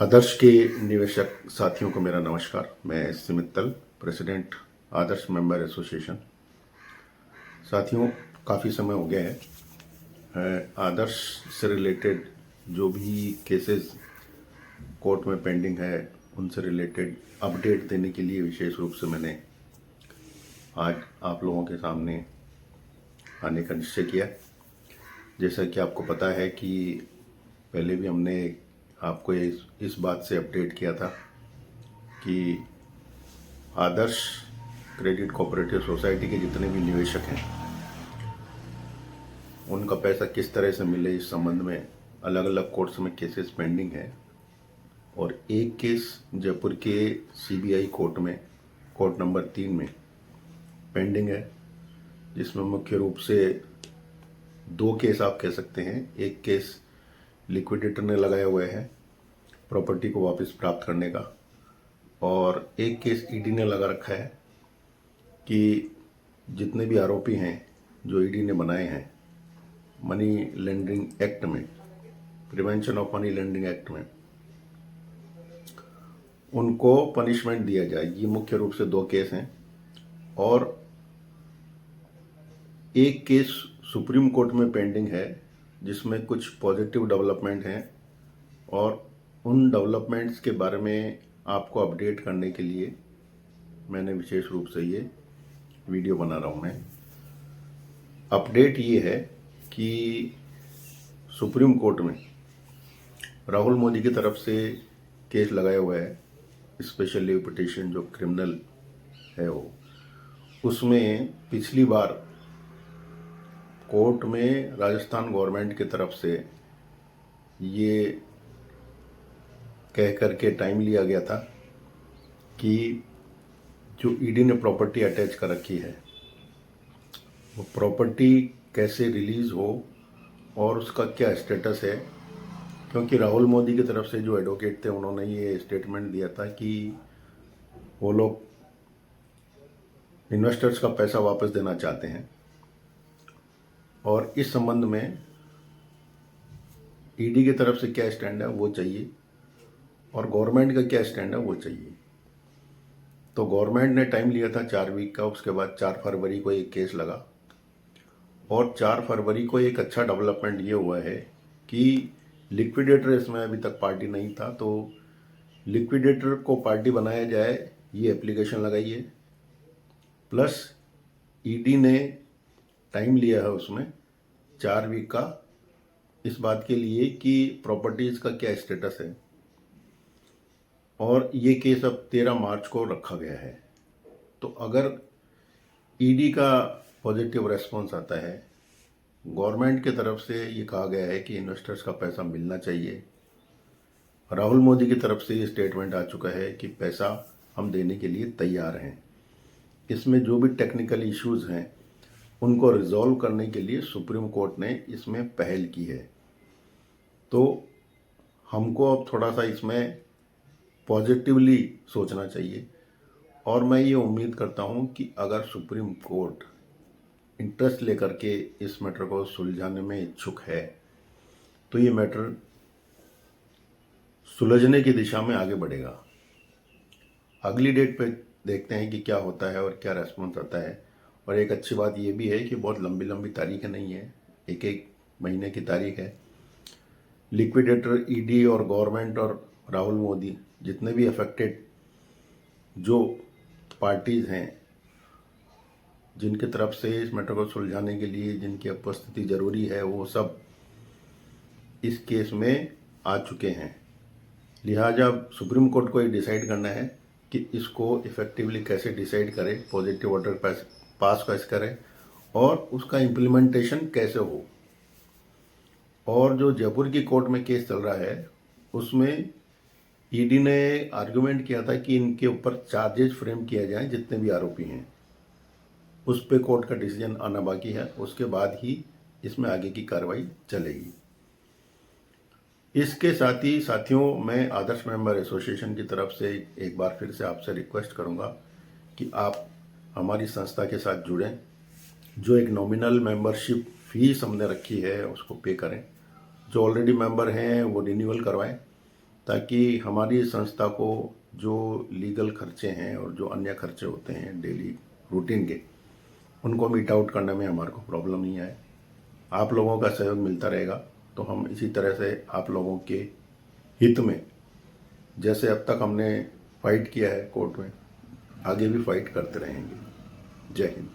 आदर्श के निवेशक साथियों को मेरा नमस्कार। मैं एस सी मित्तल, प्रेसिडेंट आदर्श मेंबर एसोसिएशन। साथियों, काफ़ी समय हो गया है आदर्श से रिलेटेड जो भी केसेस कोर्ट में पेंडिंग है उनसे रिलेटेड अपडेट देने के लिए विशेष रूप से मैंने आज आप लोगों के सामने आने का निश्चय किया। जैसा कि आपको पता है कि पहले भी हमने आपको इस बात से अपडेट किया था कि आदर्श क्रेडिट कोऑपरेटिव सोसाइटी के जितने भी निवेशक हैं उनका पैसा किस तरह से मिले, इस संबंध में अलग अलग कोर्ट्स में केसेस पेंडिंग है। और एक केस जयपुर के सीबीआई कोर्ट में, कोर्ट नंबर 3 में पेंडिंग है, जिसमें मुख्य रूप से 2 केस आप कह सकते हैं। एक केस लिक्विडेटर ने लगाया हुआ है प्रॉपर्टी को वापस प्राप्त करने का, और एक केस ईडी ने लगा रखा है कि जितने भी आरोपी हैं जो ईडी ने बनाए हैं मनी लैंडरिंग एक्ट में, प्रिवेंशन ऑफ मनी लैंडरिंग एक्ट में, उनको पनिशमेंट दिया जाए। ये मुख्य रूप से 2 केस हैं। और एक केस सुप्रीम कोर्ट में पेंडिंग है जिसमें कुछ पॉजिटिव डेवलपमेंट हैं, और उन डेवलपमेंट्स के बारे में आपको अपडेट करने के लिए मैंने विशेष रूप से ये वीडियो बना रहा हूँ। मैं अपडेट ये है कि सुप्रीम कोर्ट में राहुल मोदी की तरफ से केस लगाया हुआ है, स्पेशल लीव पिटीशन जो क्रिमिनल है वो, उसमें पिछली बार कोर्ट में राजस्थान गवर्नमेंट की तरफ से ये कह करके टाइम लिया गया था कि जो ईडी ने प्रॉपर्टी अटैच कर रखी है वो प्रॉपर्टी कैसे रिलीज हो और उसका क्या स्टेटस है। क्योंकि राहुल मोदी की तरफ से जो एडवोकेट थे उन्होंने ये स्टेटमेंट दिया था कि वो लोग इन्वेस्टर्स का पैसा वापस देना चाहते हैं, और इस संबंध में ईडी की तरफ से क्या स्टैंड है वो चाहिए और गवर्नमेंट का क्या स्टैंड है वो चाहिए। तो गवर्नमेंट ने टाइम लिया था 4 वीक का। उसके बाद 4 फरवरी को एक केस लगा, और 4 फरवरी को एक अच्छा डेवलपमेंट ये हुआ है कि लिक्विडेटर इसमें अभी तक पार्टी नहीं था, तो लिक्विडेटर को पार्टी बनाया जाए ये एप्लीकेशन लगाई है। प्लस ईडी ने टाइम लिया है उसमें 4 वीक का इस बात के लिए कि प्रॉपर्टीज़ का क्या स्टेटस है, और ये केस अब 13 मार्च को रखा गया है। तो अगर ईडी का पॉजिटिव रेस्पॉन्स आता है, गवर्नमेंट की तरफ से ये कहा गया है कि इन्वेस्टर्स का पैसा मिलना चाहिए, राहुल मोदी की तरफ से ये स्टेटमेंट आ चुका है कि पैसा हम देने के लिए तैयार हैं, इसमें जो भी टेक्निकल इश्यूज हैं उनको रिजॉल्व करने के लिए सुप्रीम कोर्ट ने इसमें पहल की है। तो हमको अब थोड़ा सा इसमें पॉजिटिवली सोचना चाहिए, और मैं ये उम्मीद करता हूँ कि अगर सुप्रीम कोर्ट इंटरेस्ट लेकर के इस मैटर को सुलझाने में इच्छुक है तो ये मैटर सुलझने की दिशा में आगे बढ़ेगा। अगली डेट पे देखते हैं कि क्या होता है और क्या रेस्पॉन्स आता है। और एक अच्छी बात ये भी है कि बहुत लंबी लंबी तारीखें नहीं है, एक एक महीने की तारीख है। लिक्विडेटर, ईडी और गवर्नमेंट और राहुल मोदी जितने भी अफेक्टेड जो पार्टीज़ हैं जिनकी तरफ से इस मैटर को सुलझाने के लिए जिनकी उपस्थिति जरूरी है, वो सब इस केस में आ चुके हैं। लिहाजा सुप्रीम कोर्ट को ये डिसाइड करना है कि इसको इफेक्टिवली कैसे डिसाइड करे, पॉजिटिव ऑर्डर पास कैसे करे और उसका इम्प्लीमेंटेशन कैसे हो। और जो जयपुर की कोर्ट में केस चल रहा है उसमें ईडी ने आर्गुमेंट किया था कि इनके ऊपर चार्जेस फ्रेम किया जाए जितने भी आरोपी हैं, उस पे कोर्ट का डिसीजन आना बाकी है। उसके बाद ही इसमें आगे की कार्रवाई चलेगी। इसके साथ ही साथियों, मैं आदर्श मेंबर एसोसिएशन की तरफ से एक बार फिर से आपसे रिक्वेस्ट करूंगा कि आप हमारी संस्था के साथ जुड़ें। जो एक नॉमिनल मेंबरशिप फीस हमने रखी है उसको पे करें, जो ऑलरेडी मेंबर हैं वो रिन्यूअल करवाएं, ताकि हमारी संस्था को जो लीगल खर्चे हैं और जो अन्य खर्चे होते हैं डेली रूटीन के, उनको मीट आउट करने में हमारे को प्रॉब्लम नहीं आए। आप लोगों का सहयोग मिलता रहेगा तो हम इसी तरह से आप लोगों के हित में, जैसे अब तक हमने फाइट किया है कोर्ट में, आगे भी फाइट करते रहेंगे। जय हिंद।